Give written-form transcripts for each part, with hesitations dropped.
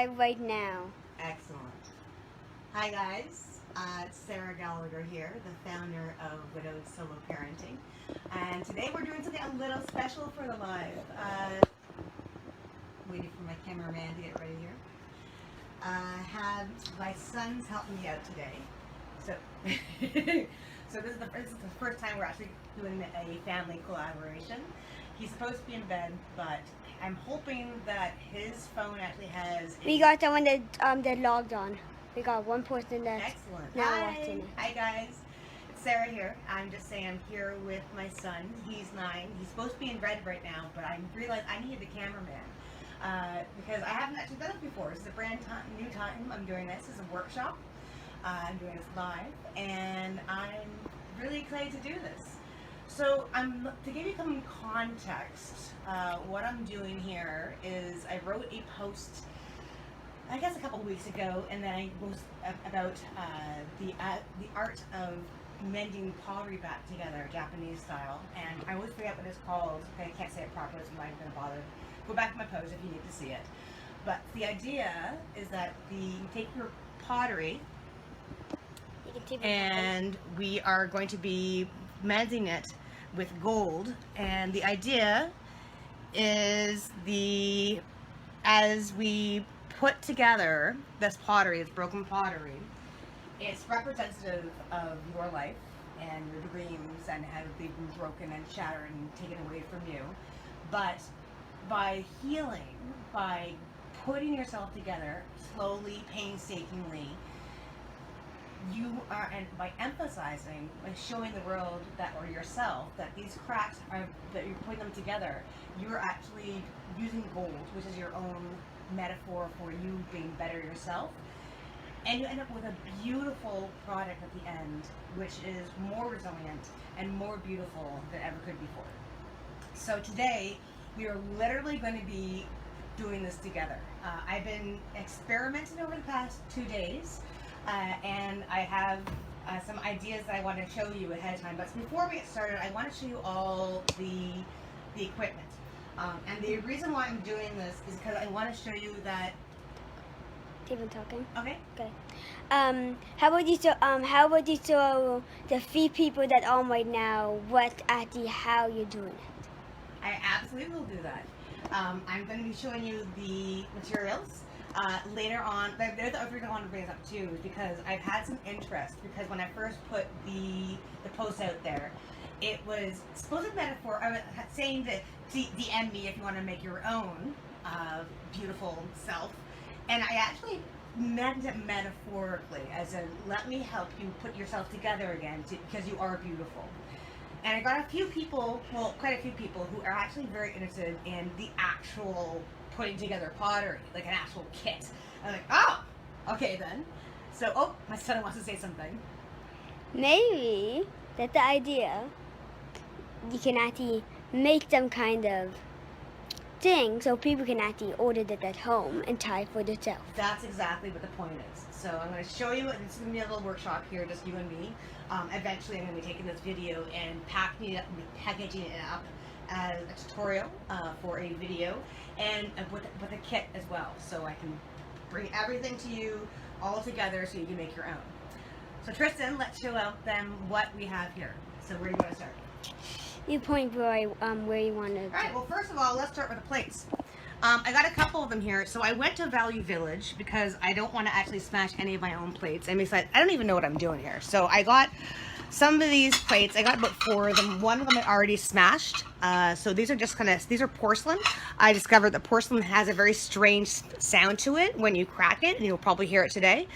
live right now. Excellent. Hi guys, it's Sarah Gallagher here, the founder of Widowed Solo Parenting. And today we're doing something a little special for the live. Waiting for my cameraman to get ready here. Had my sons help me out today. So, so this is the first time we're actually doing a family collaboration. He's supposed to be in bed, but I'm hoping that his phone actually has. We got someone that logged on. We got one person that's Excellent. now watching it. Hi guys, it's Sarah here. I'm just saying I'm here with my son. He's 9. He's supposed to be in bed right now, but I realized I needed a cameraman because I haven't actually done it before. This is a brand new time I'm doing this. This is a workshop. I'm doing this live, and I'm really excited to do this. So to give you some context, what I'm doing here is I wrote a post, I guess a couple of weeks ago, and then I was about the art of mending pottery back together, Japanese style, and I always forget what it's called. Okay, I can't say it properly, so I'm not even gonna bother. Go back to my post if you need to see it. But the idea is that you take your pottery, and we are going to be mending it with gold, and the idea is as we put together this pottery, this broken pottery, it's representative of your life and your dreams and how they've been broken and shattered and taken away from you. But by healing, by putting yourself together slowly, painstakingly, you are, and by emphasizing, by showing the world that, or yourself, that these cracks are, that you're putting them together, you're actually using gold, which is your own metaphor for you being better yourself, and you end up with a beautiful product at the end, which is more resilient and more beautiful than ever could before. So today, we are literally going to be doing this together. I've been experimenting over the past 2 days. And I have some ideas that I want to show you ahead of time. But before we get started, I want to show you all the equipment. And the reason why I'm doing this is because I want to show you that. Even talking. Okay. Okay. How about you show the 3 people that are on right now how you're doing it? I absolutely will do that. I'm going to be showing you the materials. Later on, there's the other reason I want to bring this up too, is because I've had some interest, because when I first put the post out there, it was supposed to be metaphor. I was saying that DM me if you want to make your own beautiful self, and I actually meant it metaphorically, as in let me help you put yourself together again, because you are beautiful. And I got a few people, well, quite a few people who are actually very interested in the actual putting together pottery, like an actual kit. I'm like, oh, okay then. So, oh, my son wants to say something. Maybe that's the idea. You can actually make some kind of thing so people can actually order that at home and try for themselves. That's exactly what the point is. So I'm going to show you, and it's going to be a little workshop here, just you and me. Eventually I'm going to be taking this video and packaging it up as a tutorial for a video, and with a kit as well, so I can bring everything to you all together so you can make your own. So Tristan, let's show out them what we have here. So where do you want to start? You point where you want to. All right. Well, first of all, let's start with the plates. I got a couple of them here. So I went to Value Village because I don't want to actually smash any of my own plates. And besides, I don't even know what I'm doing here. So I got some of these plates. I got about 4 of them. One of them I already smashed. So these are just these are porcelain. I discovered that porcelain has a very strange sound to it when you crack it, and you'll probably hear it today.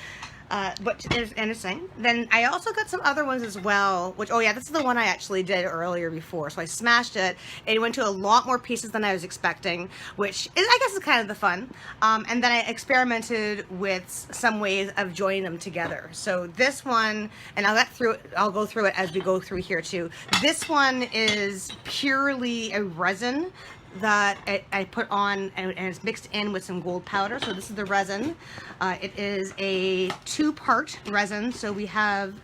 But it's interesting. Then I also got some other ones as well, which, oh yeah, this is the one I actually did earlier before. So I smashed it. It went to a lot more pieces than I was expecting, which is, I guess, is kind of the fun. And then I experimented with some ways of joining them together. So this one, and I'll go through it as we go through here too. This one is purely a resin that I put on, and it's mixed in with some gold powder. So this is the resin. It is a 2-part resin. So we have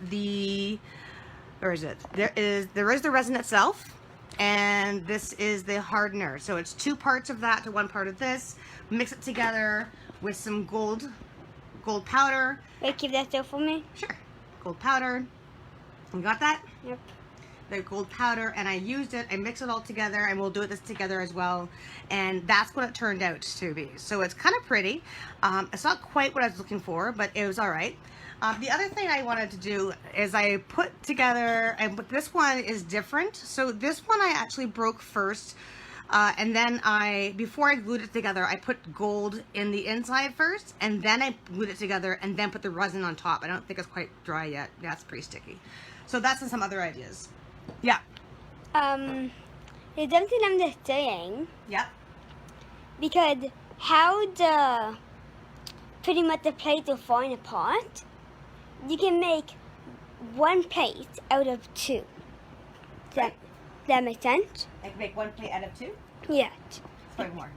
where is it? There is the resin itself, and this is the hardener. So it's 2 parts of that to 1 part of this. Mix it together with some gold powder. Wait, keep that still for me. Sure. Gold powder. You got that? Yep. The gold powder, and I used it. I mixed it all together, and we'll do this together as well. And that's what it turned out to be. So it's kind of pretty. It's not quite what I was looking for, but it was all right. The other thing I wanted to do is I put together, but this one is different. So this one I actually broke first, and then before I glued it together, I put gold in the inside first, and then I glued it together, and then put the resin on top. I don't think it's quite dry yet. That's pretty sticky. So that's some other ideas. Yeah. There's something I'm just saying. Yep. Because how pretty much the plates are falling apart, you can make one plate out of two. Does that make sense? I can make one plate out of two? Yes. Explain more.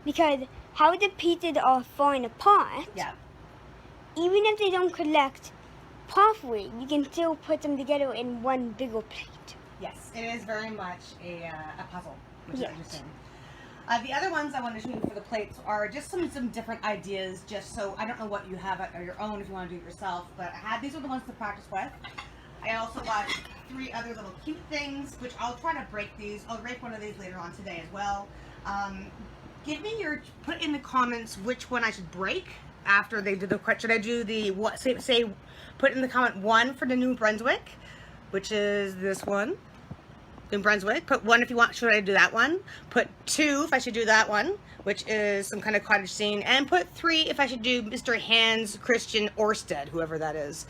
Because how the pieces are falling apart, Yeah. even if they don't collect properly, you can still put them together in one bigger plate. Yes, it is very much a puzzle, which Yes. is interesting. The other ones I want to show you for the plates are just some different ideas, just so I don't know what you have at your own if you want to do it yourself, but these are the ones to practice with. I also got 3 other little cute things, which I'll try to break these. I'll break one of these later on today as well. Put in the comments which one I should break after they do the, should I do the, put in the comment 1 for the New Brunswick, which is this one. New Brunswick. Put 1 if you want, should I do that one? Put 2 if I should do that one, which is some kind of cottage scene. And put 3 if I should do Mr. Hans Christian Orsted, whoever that is.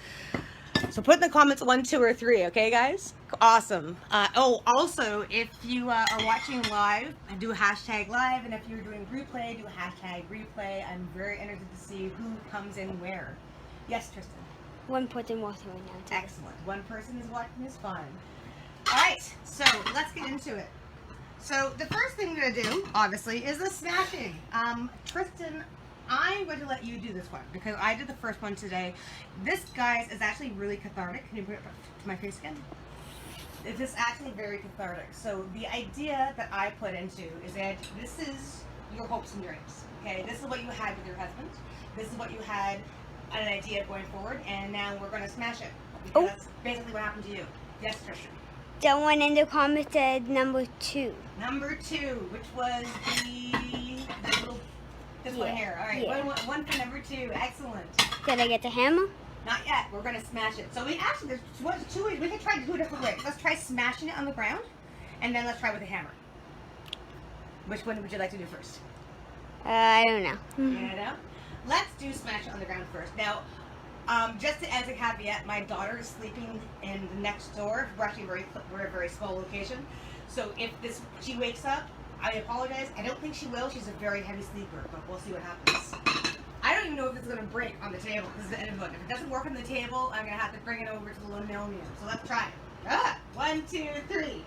So put in the comments 1, 2, or 3, okay guys? Awesome. Also, if you are watching live, do a hashtag live, and if you're doing replay, do a hashtag replay. I'm very interested to see who comes in where. Yes, Tristan? One person watching right now. Too. Excellent. One person is watching is fine. Alright, so let's get into it. So the first thing we're going to do, obviously, is the smashing. Tristan, I'm going to let you do this one because I did the first one today. This, guys, is actually really cathartic. Can you put it to my face again? It is actually very cathartic. So the idea that I put into is that this is your hopes and dreams. Okay, this is what you had with your husband. This is what you had an idea of going forward, and now we're going to smash it. Because that's basically what happened to you. Yes, Tristan? Someone in the comments said number 2. Number 2, which was the little, this one here. All right, Yeah. one for number 2. Excellent. Did I get the hammer? Not yet. We're going to smash it. So there's 2 ways. We can try 2 different ways. Let's try smashing it on the ground, and then let's try with a hammer. Which one would you like to do first? I don't know. You know? Let's do smash it on the ground first. Now, just as a caveat, my daughter is sleeping in the next door. We're a very small location. So if she wakes up, I apologize. I don't think she will. She's a very heavy sleeper, but we'll see what happens. I don't even know if it's going to break on the table. This is the end of it. If it doesn't work on the table, I'm going to have to bring it over to the linoleum. So let's try it. 1, 2, 3.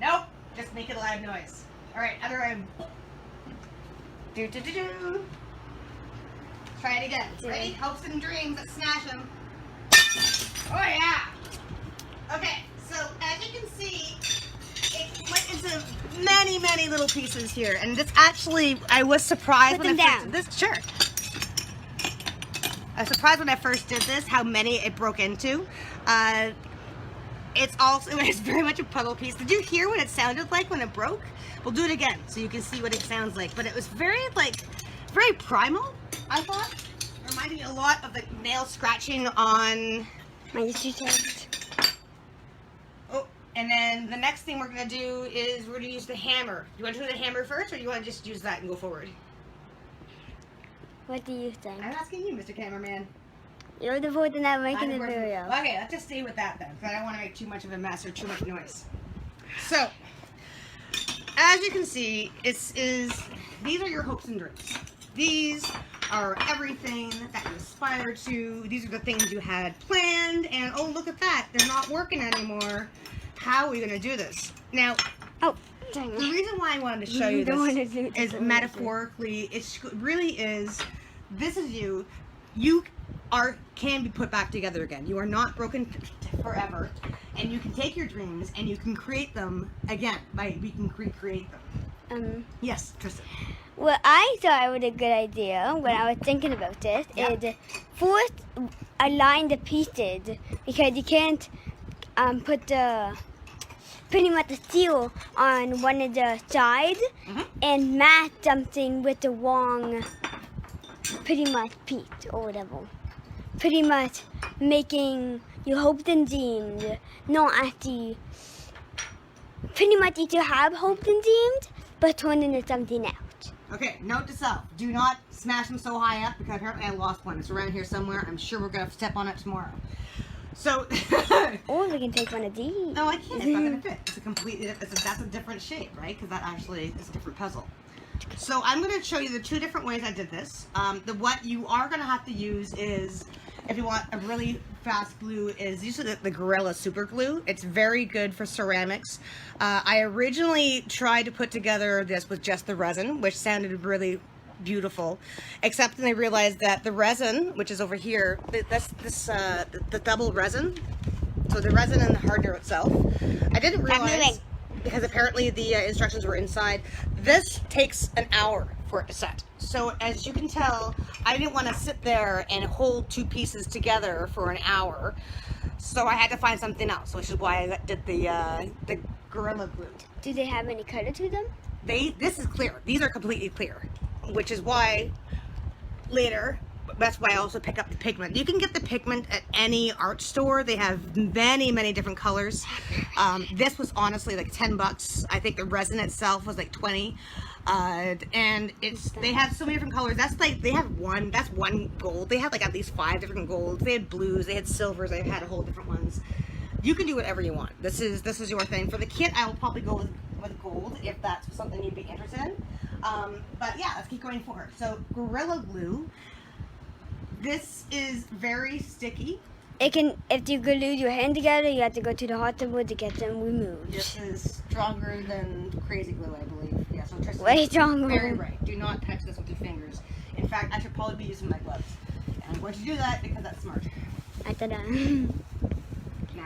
Nope. Just make it a loud noise. All right, other end. Do. Try it again. Ready? Hopes and dreams. Let's smash them. Oh yeah. Okay. So as you can see, it's like into many little pieces here, and this actually I was surprised Put when them I first down. did this. Sure. I was surprised when I first did this how many it broke into. It's very much a puzzle piece. Did you hear what it sounded like when it broke? We'll do it again so you can see what it sounds like. But it was very primal, I thought. It reminded me a lot of the nail scratching on... My YouTube. Oh, and then the next thing we're going to do is we're going to use the hammer. Do you want to do the hammer first, or do you want to just use that and go forward? What do you think? I'm asking you, Mr. Cameraman. You're the person that making the I'm working- video. Okay, let's just stay with that then, because I don't want to make too much of a mess or too much noise. So, as you can see, these are your hopes and dreams. These are everything that you aspire to. These are the things you had planned, and oh, look at that, they're not working anymore. How are we going to do this? Now, Oh, dang the it. reason why I wanted to show you don't wanna this do is this. metaphorically, it really is, this is you. You can be put back together again. You are not broken forever, and you can take your dreams and you can create them again. We can recreate them. Yes, Tristan. What I thought was a good idea when I was thinking about this is first align the pieces, because you can't put the pretty much the steel on one of the sides and match something with the wrong pretty much piece or whatever. Pretty much making your hopes and dreams not actually pretty much you still have hopes and dreams but turn into something else. Okay, note to self, do not smash them so high up, because apparently I lost one. It's around here somewhere. I'm sure we're going to step on it tomorrow. So, or we can take one of these. No, I can't. It's not going to fit. It's a completely, that's a different shape, right? Because that actually is a different puzzle. So I'm going to show you the two different ways I did this. What you are going to have to use is, if you want a really fast glue, is usually the Gorilla Super Glue. It's very good for ceramics. I originally tried to put together this with just the resin, which sounded really beautiful, except then I realized that the resin, which is over here, the double resin, so the resin and the hardener itself, I didn't realize, because apparently the instructions were inside, this takes an hour for it to set. So as you can tell, I didn't want to sit there and hold two pieces together for an hour, so I had to find something else, which is why I did the Gorilla Glue. Do they have any color to them? This is clear. These are completely clear, which is why later, that's why I also pick up the pigment. You can get the pigment at any art store. They have many, many different colors. This was honestly like 10 bucks. I think the resin itself was like 20. And they have so many different colors. That's one gold. They had like at least 5 different golds. They had blues, they had silvers, they had a whole different ones. You can do whatever you want. This is your thing. For the kit, I will probably go with gold if that's something you'd be interested in. But yeah, let's keep going forward. So Gorilla Glue. This is very sticky. If you glue your hand together, you have to go to the hospital to get them removed. This is stronger than Crazy Glue, I believe. Yeah, so Tristan, way stronger. Very right. Do not touch this with your fingers. In fact, I should probably be using my gloves. And I'm going to do that because that's smart. Now,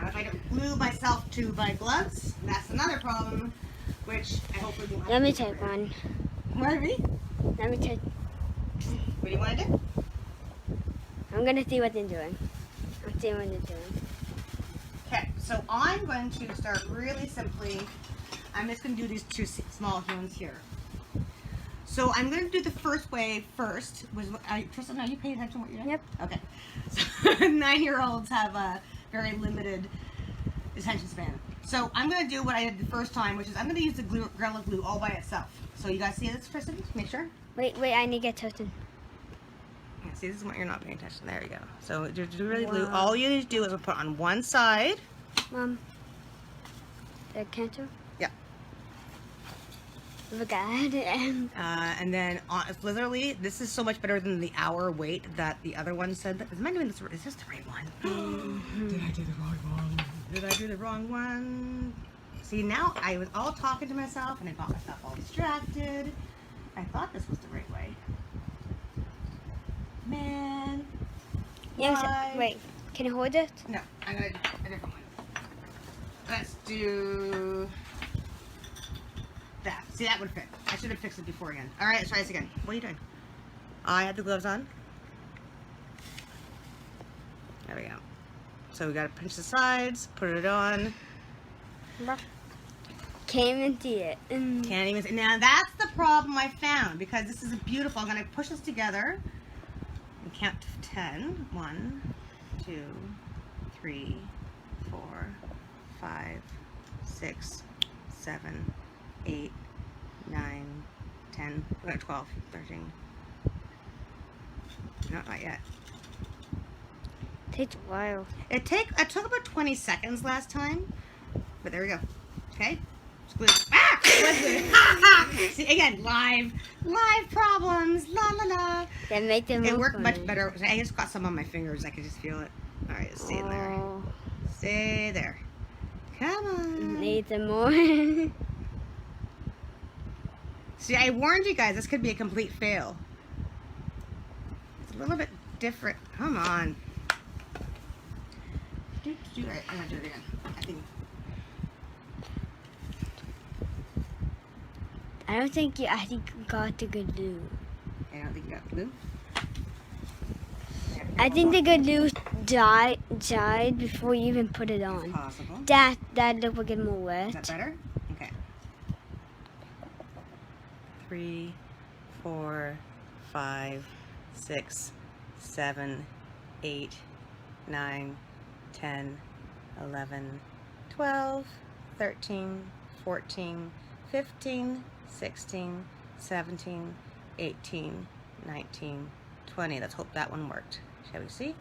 if I don't glue myself to my gloves, that's another problem, which I hopefully won't have. Let me take one. What, me? Let me take. What do you want to do? I'm going to see what they're doing. I'm seeing what they're doing. Okay, so I'm going to start really simply. I'm just going to do these two small ones here. So I'm going to do the first way first. Tristan, are you paying attention to what you're doing? Yep. Okay. So 9-year-olds have a very limited attention span. So I'm going to do what I did the first time, which is I'm going to use the Gorilla Glue all by itself. So you guys see this, Tristan? Make sure. Wait, I need to get toasted. Yeah, see, this is what you're not paying attention. There you go. So to really glue, all you need to do is put on one side. Mom, the cancer? Yeah. Oh my God. And then literally, this is so much better than the hour wait that the other one said. Am I doing this? Is this the right one? Did I do the wrong one? Did I do the wrong one? See, now I was all talking to myself and I got myself all distracted. I thought this was the right way. Man. Yeah, wait, can you hold it? No, I'm going to do a different one. Let's do that. See, that would fit. I should have fixed it before again. All right, let's try this again. What are you doing? I had the gloves on. There we go. So we got to pinch the sides, put it on. Can't even see it. Can't even see. Now that's the problem I found, because this is beautiful. I'm going to push this together and count to 10. 1, 2, 3, 4, 5, 6, 7, 8, 9, 10, 12, 13. No, not yet. Takes a while. It took about 20 seconds last time, but there we go. Okay. Ah! See, again, live problems. La la la. That make them. It worked much better. I just got some on my fingers. I could just feel it. All right, stay in there. Stay there. Come on. Need some more. See, I warned you guys. This could be a complete fail. It's a little bit different. Come on. All right, I'm gonna do it again. I think. I I don't think you. I think you got the good glue. I don't think you got glue. I think the good glue dried before you even put it on. It's possible. That looked like it's more wet. Is that better? Okay. 3, 4, 5, 6, 7, 8, 9, 10, 11, 12, 13, 14, 15, 16, 17, 18, 19, 20. Let's hope that one worked. Shall we see?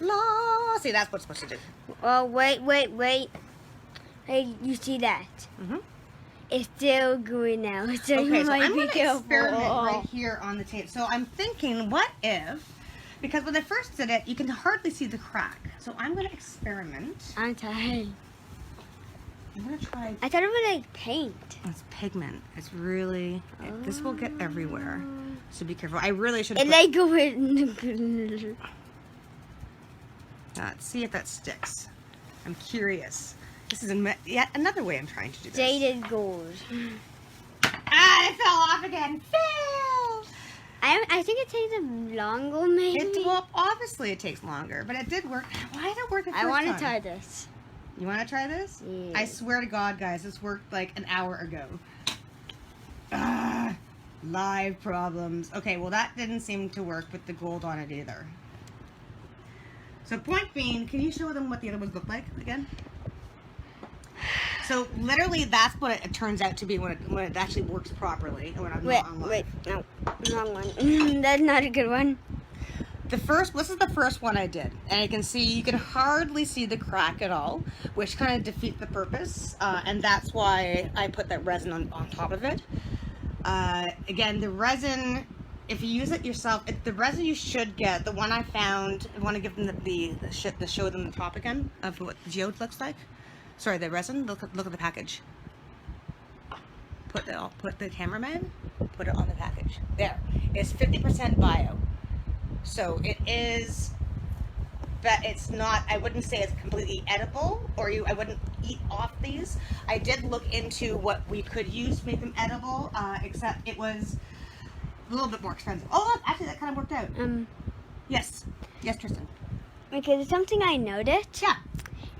La! See, that's what it's supposed to do. Oh, wait. Hey, you see that? Mm-hmm. It's still going now, so Okay, you so might I'm be going to careful. experiment right here on the tape. So I'm thinking, what if, because when I first did it, you can hardly see the crack. So I'm going to experiment. I'm tired. I'm going to try. I thought it was like paint. It's pigment. It's really, this will get everywhere. So be careful. I really should It put, like go with. let's see if that sticks. I'm curious. This is yet another way I'm trying to do this. Jaded gold. Ah, it fell off again. Fail! I think it takes a longer, maybe. Well, obviously it takes longer, but it did work. Why did it work the first I want time? to try this. You want to try this? Yeah. I swear to God, guys, this worked like an hour ago. Ah, live problems. Okay, well that didn't seem to work with the gold on it either. So point being, can you show them what the other ones look like again? So literally, that's what it turns out to be when it actually works properly. When I'm not on live. Wait, no, wrong one. That's not a good one. This is the first one I did, and you can hardly see the crack at all, which kind of defeats the purpose, and that's why I put that resin on top of it. Again, the resin, if you use it yourself, the resin you should get, the one I found, I want to give them the show them the top again of what the geode looks like. Sorry, the resin, look at the package. Put the cameraman, put it on the package. There, it's 50% bio. So it is, but it's not, I wouldn't say it's completely edible, or I wouldn't eat off these. I did look into what we could use to make them edible, except it was a little bit more expensive. Oh, look, actually that kind of worked out. Yes, Tristan. Okay, there's something I noticed. Yeah.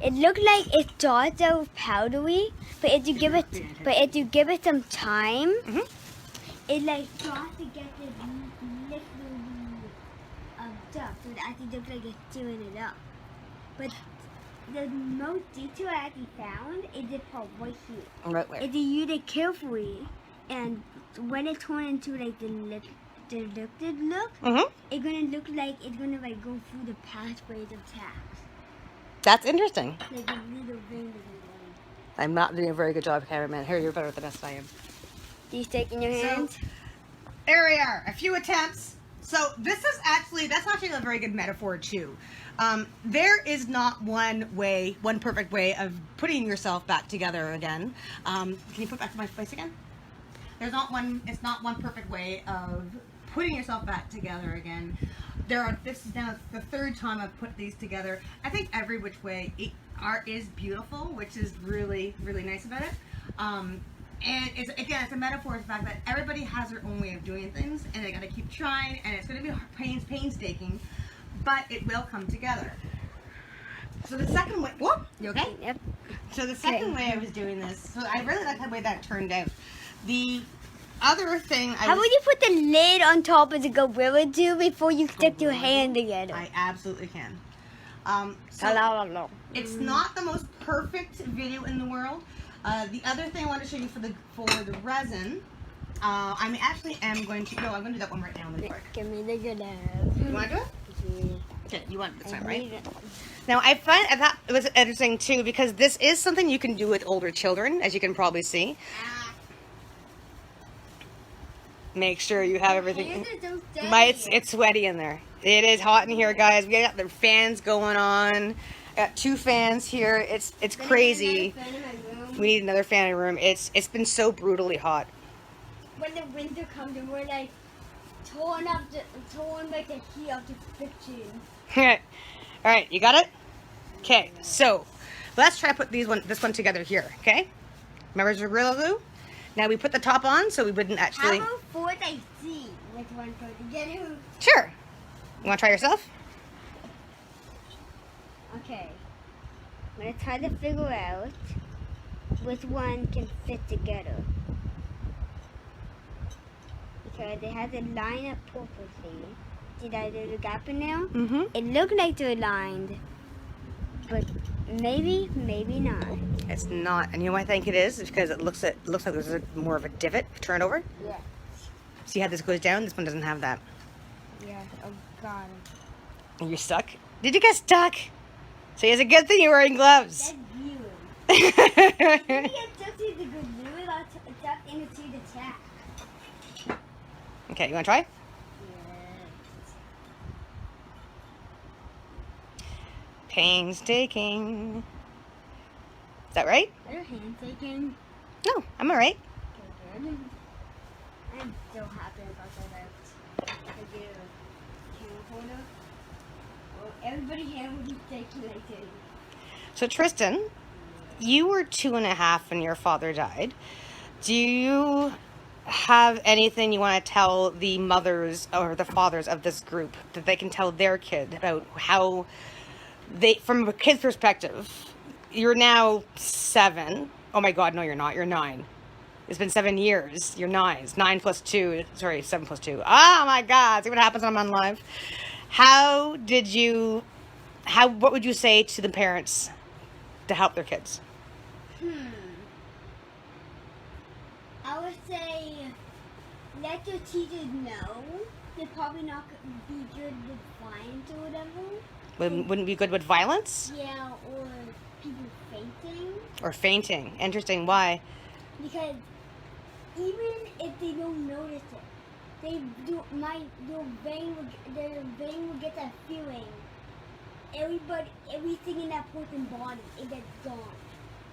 It looked like it starts out powdery, but if you give it some time, it like starts to get this liquid stuff, so it actually looks like it's doing it up. But the most detail I actually found is this part right here. Right where? If you use it carefully, and when it turns into like the liquid look, it's gonna look like it's gonna like go through the pathways of taps. That's interesting. Like a little ring. I'm not doing a very good job, cameraman. Harry, you're better than us, I am. Do you stick in your hands? There we are, a few attempts. So that's actually a very good metaphor too. There is not one perfect way of putting yourself back together again. Can you put it back to my place again? It's not one perfect way of putting yourself back together again. This is now the third time I've put these together. I think every which way art is beautiful, which is really, really nice about it. And it's a metaphor of the fact that everybody has their own way of doing things, and they got to keep trying, and it's going to be painstaking, but it will come together. So the second way, whoop, you okay? Yep. So the second way I was doing this, so I really like the way that turned out. The other thing How about you put the lid on top of the gorilla do before you stick your hand together? I absolutely can. It's not the most perfect video in the world. The other thing I want to show you for the resin, I'm going to do that one right now. Give me the good You want to do it? Yeah. Okay, you want it this time, right? Now I thought it was interesting too, because this is something you can do with older children, as you can probably see. Make sure you have everything. It's sweaty in there. It is hot in here, guys. We got the fans going on. Got 2 fans here. It's crazy. We need another fan in the room. It's been so brutally hot. When the winter comes, and we're like torn like the heat of the fiction. All right, you got it? Okay, so let's try to put this one together here. Okay, remember the Gorilla Glue? Now we put the top on so we wouldn't actually... How about fourth I see which one put together? Sure. You want to try yourself? Okay. I'm going to try to figure out which one can fit together. Because they had to line up perfectly. See that little gap in there? Mm-hmm. It looked like they're lined, but maybe not. It's not. And you know why I think it is? It's because it looks like there's more of a divot. Turn it over. Yeah. See how this goes down? This one doesn't have that. Yeah. Oh God. And you're stuck? Did you get stuck? So it's a good thing you're wearing gloves. That's you. You get stuck to the good glue, or stuck into the tap. Okay, you want to try? Painstaking. Is that right? Are your hands taking? No, I'm all right. Okay, good. I'm so happy about that. I do. Camera holder. Well, everybody's hand will be taking like this. So Tristan, you were 2.5 when your father died. Do you have anything you want to tell the mothers or the fathers of this group that they can tell their kid about how they, from a kid's perspective, you're now 7. Oh my God, no, you're not. You're 9. It's been 7 years. You're 9. It's 9 plus 2. Sorry, 7 plus 2. Oh my God. See what happens when I'm on live. What would you say to the parents to help their kids? I would say let your teachers know. They're probably not be good with violence or whatever. Wouldn't be good with violence? Yeah, or people fainting. Or fainting. Interesting. Why? Because even if they don't notice it, their brain will get that feeling. Everything in that person's body, it gets gone.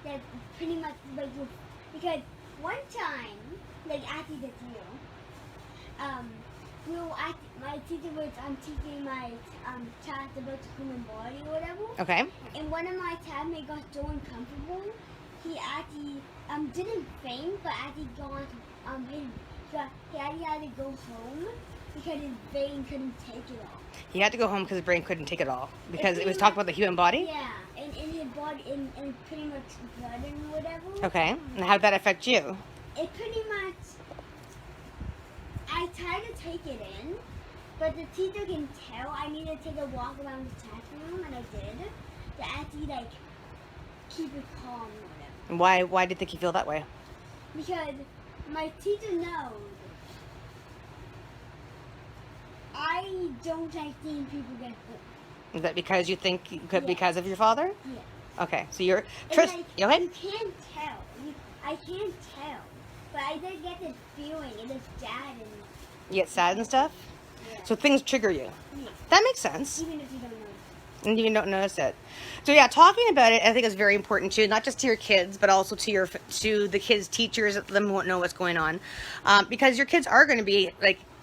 That's pretty much like because one time, like after this year, my teacher was teaching my class about the human body or whatever. Okay. And one of my classmates got so uncomfortable, he actually didn't faint, but actually he actually had to go home because his brain couldn't take it all. He had to go home because his brain couldn't take it all because it was talking about the human body. Yeah, and in his body, and pretty much blood and whatever. Okay. And how did that affect you? It pretty much. I tried to take it in, but the teacher can tell I need to take a walk around the classroom, and I did. To actually keep it calm or whatever. And why did you think you feel that way? Because my teacher knows I don't like seeing people get hurt. Is that because you think you could because of your father? Yeah. Okay, so you're... You ahead? You can't tell. I can't tell. But I did get this feeling, and it's sad. And you get sad and stuff? Yeah. So things trigger you? Yeah. That makes sense. Even if you don't notice. And you don't notice it. So yeah, talking about it I think is very important too, not just to your kids, but also to the kids' teachers, let them won't know what's going on. Because your kids are going to be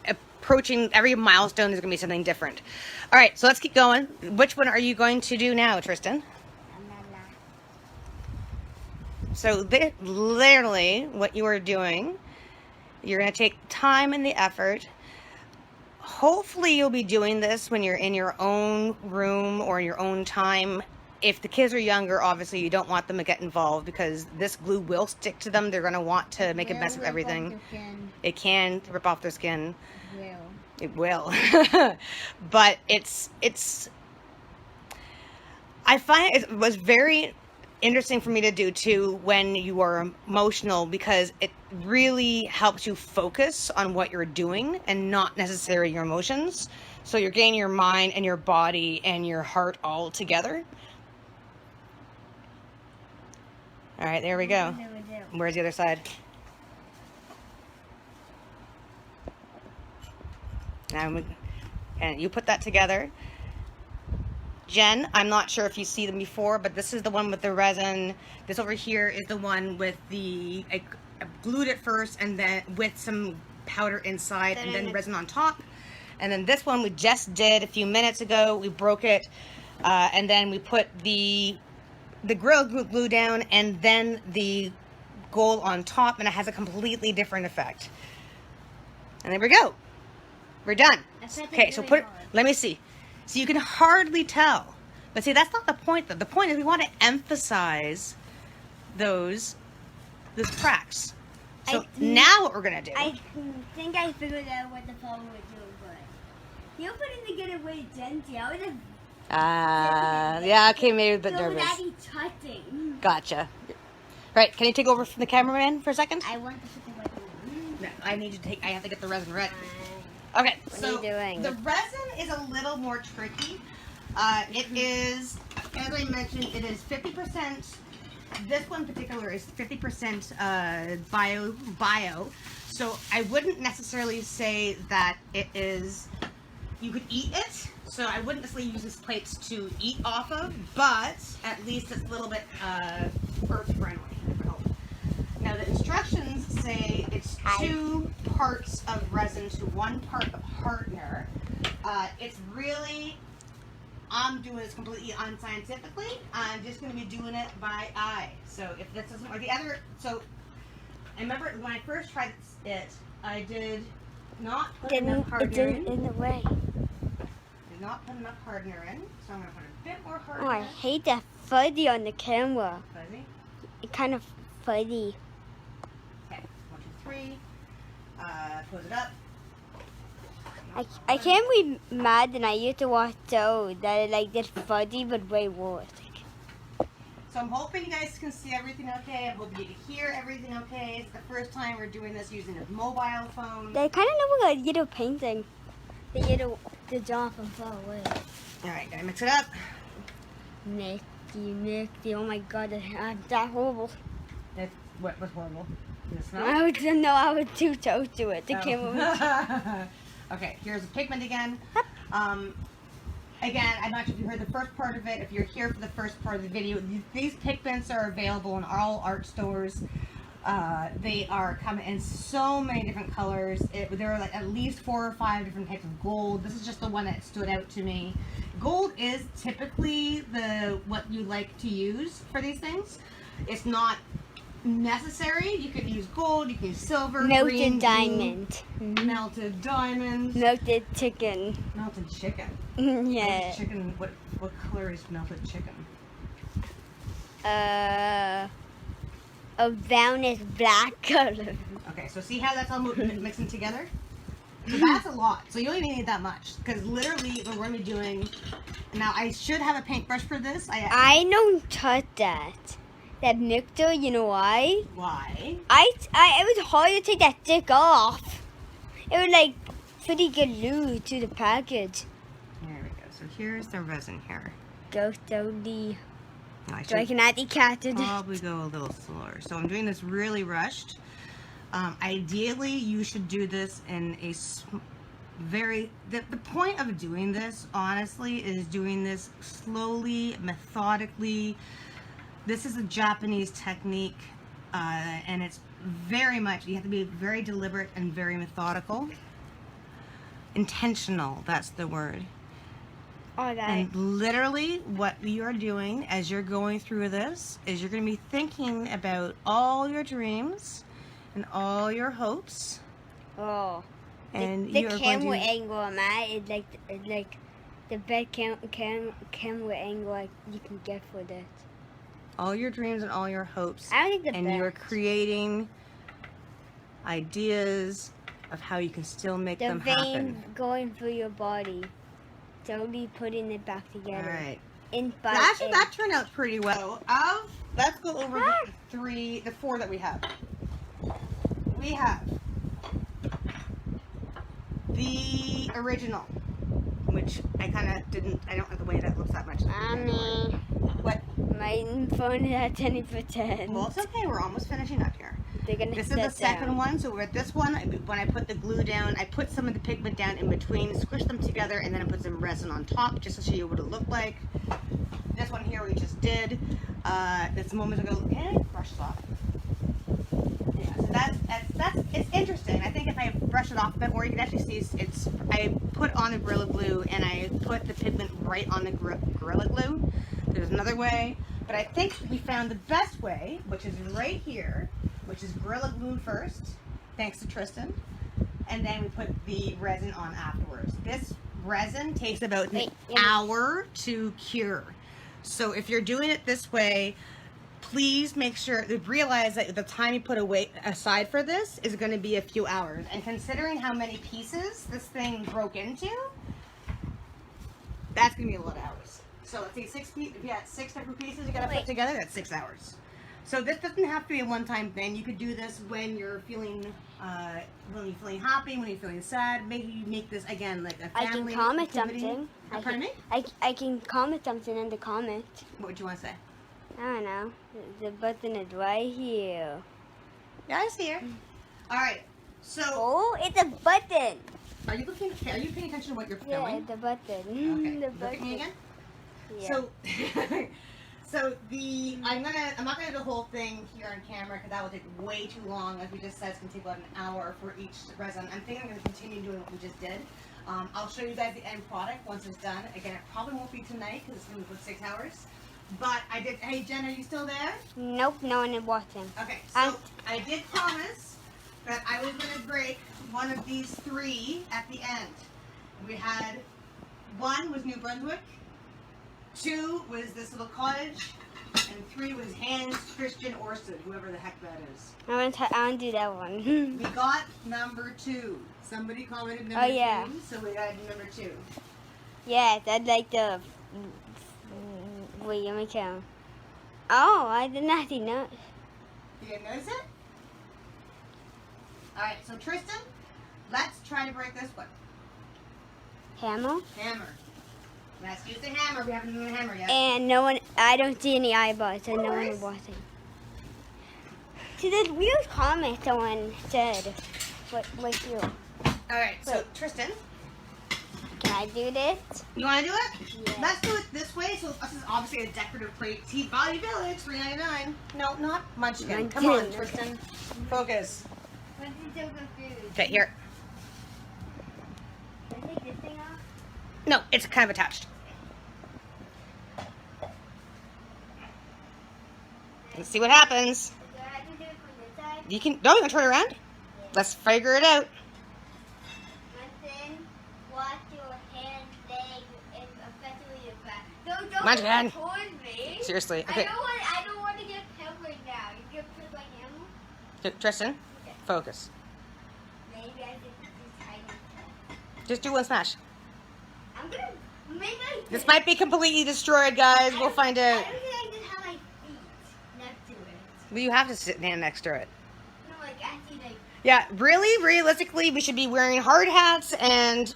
approaching every milestone is going to be something different. All right, so let's keep going. Which one are you going to do now, Tristan? So literally what you are doing, you're going to take time and the effort. Hopefully you'll be doing this when you're in your own room or in your own time. If the kids are younger, obviously you don't want them to get involved because this glue will stick to them. They're going to want to make a mess of everything. It can rip off their skin. It will. But I find it was very interesting for me to do too when you are emotional because it really helps you focus on what you're doing and not necessarily your emotions. So you're getting your mind and your body and your heart all together. All right, there we go. Where's the other side? Now, and you put that together. Jen, I'm not sure if you see them before, but this is the one with the resin. This over here is the one with the, I glued it first and then with some powder inside and then resin on top. And then this one we just did a few minutes ago. We broke it and then we put the Gorilla Glue down and then the gold on top, and it has a completely different effect. And there we go. We're done. Okay, so let me see. So you can hardly tell. But see, that's not the point though. The point is we want to emphasize those cracks. So now what we're going to do. I think I figured out what the phone would do, but you're putting together way gently. I would have... yeah, okay, maybe a bit nervous. Daddy touching. Gotcha. Right, can you take over from the cameraman for a second? I want to put the resin on. No, I have to get the resin ready. Okay, so what are you doing? The resin is a little more tricky. It is, as I mentioned, it is 50%. This one in particular is 50% bio. So I wouldn't necessarily say that it is, you could eat it. So I wouldn't necessarily use these plates to eat off of, but at least it's a little bit earth friendly. Now the instructions say it's 2 parts of resin to 1 part of hardener. It's really, I'm doing this completely unscientifically. I'm just going to be doing it by eye. So if this doesn't work, the other, so I remember when I first tried it, I did not put enough hardener in. In the way. Did not put enough hardener in, so I'm going to put a bit more hardener. Oh, I hate that fuzzy on the camera. Fuzzy? It's kind of fuzzy. Okay, 1, 2, 3. Close it up. I can't be mad that I used to watch shows that are like this fuzzy but way worse. So I'm hoping you guys can see everything okay. I'm hoping you can hear everything okay. It's the first time we're doing this using a mobile phone. They kind of look like a little painting. The jaw from far away. Alright, gotta mix it up. Nicky, oh my god, that's horrible. What was horrible? Did it smell? I was too close to it. The camera was... Okay, here's the pigment again. Again, I'm not sure if you heard the first part of it. If you're here for the first part of the video, these pigments are available in all art stores. They are coming in so many different colors. There are like at least 4 or 5 different types of gold. This is just the one that stood out to me. Gold is typically what you like to use for these things. It's not necessary. You could use gold, you can use silver, melted diamond. Melted diamonds. Melted chicken. Melted chicken. Yeah. Melted chicken. What color is melted chicken? A brownish black color. Okay, so see how that's all mixing together? So that's a lot. So you don't even need that much. Because literally what we're going to be doing... Now, I should have a paintbrush for this. I don't touch that. That mixture, you know why? Why? It was hard to take that stick off. It was like pretty glued to the package. There we go. So here's the resin here. Go slowly. No, So I can actually catch it. Probably go a little slower. So I'm doing this really rushed. Ideally, you should do this in a the point of doing this, honestly, is doing this slowly, methodically. This is a Japanese technique, and it's very much, you have to be very deliberate and very methodical. Intentional, that's the word. All right. And literally what you're doing as you're going through this is you're going to be thinking about all your dreams and all your hopes. Oh. And the you're camera going to... angle I'm at is like the best camera angle you can get for this. all your dreams and all your hopes. I think the and best. you're creating ideas of how you can still make them happen. The vein going through your body. Slowly putting it back together. All right. Actually, that turned out pretty well. Let's go over the 4 that we have. We have the original, which I kind of didn't, I don't like the way that looks that much. Mommy. What? My phone is at 10%. Well, it's okay. We're almost finishing up here. This is the second one. So we're at this one. When I put the glue down, I put some of the pigment down in between, squish them together, and then I put some resin on top just to show you what it looked like. This one here we just did. This moment ago. Can I brush this off? Yeah. So that's it's interesting. I think if I brush it off a bit more, you can actually see it's. I put on the Gorilla Glue and I put the pigment right on the Gorilla Glue. There's another way, but I think we found the best way, which is right here. which is Gorilla Glue first, thanks to Tristan, and then we put the resin on afterwards. This resin takes about an hour to cure. So if you're doing it this way, please make sure to realize that the time you put away aside for this is going to be a few hours. And considering how many pieces this thing broke into, that's going to be a lot of hours. So let's say if you had 6 different pieces you got to put together, that's 6 hours. So this doesn't have to be a one-time thing. You could do this when you're feeling happy, when you're feeling sad. Maybe you make this again like a family I can comment activity. something. Pardon me? I can comment something in the comment. What would you want to say? I don't know. The button is right here. Yeah, I see it. All right. So. Oh, it's a button. Are you paying attention to what you're filming? Yeah, the button. Okay. The Look button. at me again. Yeah. So, I'm not gonna do the whole thing here on camera because that will take way too long. As we just said, it's gonna take about an hour for each resin. I'm thinking I'm gonna continue doing what we just did. I'll show you guys the end product once it's done. Again, it probably won't be tonight because it's gonna be for 6 hours. But I did. Hey Jen, are you still there? Nope, no one is watching. Okay, so I did promise that I was gonna break one of these 3 at the end. We had 1 was New Brunswick, 2 was this little cottage, and 3 was Hans Christian Orsted, whoever the heck that is. I want to do that one. We got number 2. Somebody commented number 2, so we got number 2. Yes, I'd like the. Wait, let me count. Oh, I did not see no. You didn't notice it? All right, so Tristan, let's try to break this one. Hammer? Hammer. Let's use the hammer. We haven't used the hammer yet. And no one, I don't see any eyeballs, so no one is watching. See, there's weird comment someone said. What you? Alright, so Tristan. Can I do this? You want to do it? Yeah. Let's do it this way. So this is obviously a decorative plate. See, Body Village, $3.99. No, not Munchkin. Come on, Tristan. Focus. Okay, here. Can I take this thing off? No, it's kind of attached. Let's see what happens. Do I have to do it from this side? You can. No, you can turn it around. Let's figure it out. Munchkin, wash your hands, legs, and especially your back. Don't Munchkin. record me. Seriously. Okay. I don't want to get peppered now. You get put my hammer? Okay, Tristan, Okay. focus. Maybe I can just hide it. Just do one smash. I'm gonna. Maybe I This might be completely destroyed, guys. We'll find I out. don't think I just have my feet next to it. Well, you have to sit down next to it. No, like actually, like. Yeah, really, realistically, we should be wearing hard hats and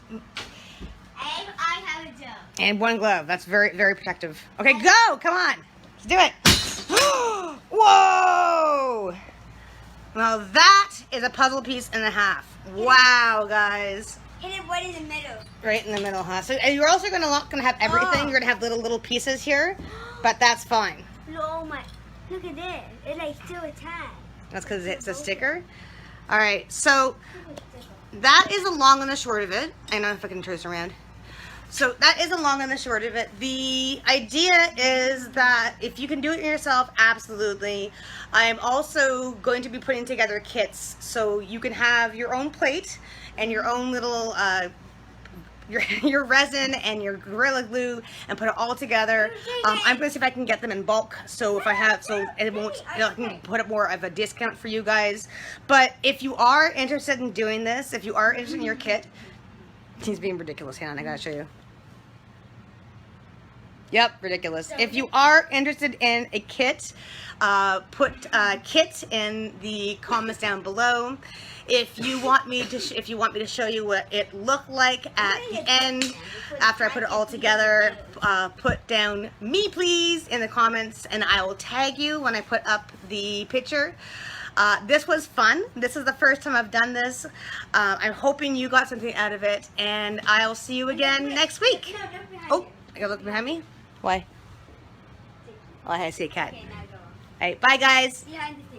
I have a job. one glove. That's very, very protective. Okay, go! Come on! Let's do it! Whoa! Well, that is a puzzle piece and a half. Wow, guys. Hit it right in the middle. Right in the middle, huh? So you're also gonna have everything. You're gonna have little pieces here, but that's fine. Oh my! Look at this. It's like still attached. That's because it's a sticker. All right, so that is the long and the short of it. I don't know if I can turn this around. So that is the long and the short of it. The idea is that if you can do it yourself, absolutely. I'm also going to be putting together kits so you can have your own plate and your own little your resin and your Gorilla Glue and put it all together. I'm going to see if I can get them in bulk, so if I have, so it won't, I can put up more of a discount for you guys. But if you are interested in doing this, if you are interested in your kit, he's being ridiculous. Hang on, I gotta show you. Yep, ridiculous. If you are interested in a kit, put kit in the comments down below. If you want me to show you what it looked like at the end after I put it all together, put down me please in the comments, and I will tag you when I put up the picture. This was fun. This is the first time I've done this. I'm hoping you got something out of it, and I'll see you again next week. Oh, I gotta look behind me. Why? Oh, I see a cat. Okay, now go. All right, bye guys. Behind the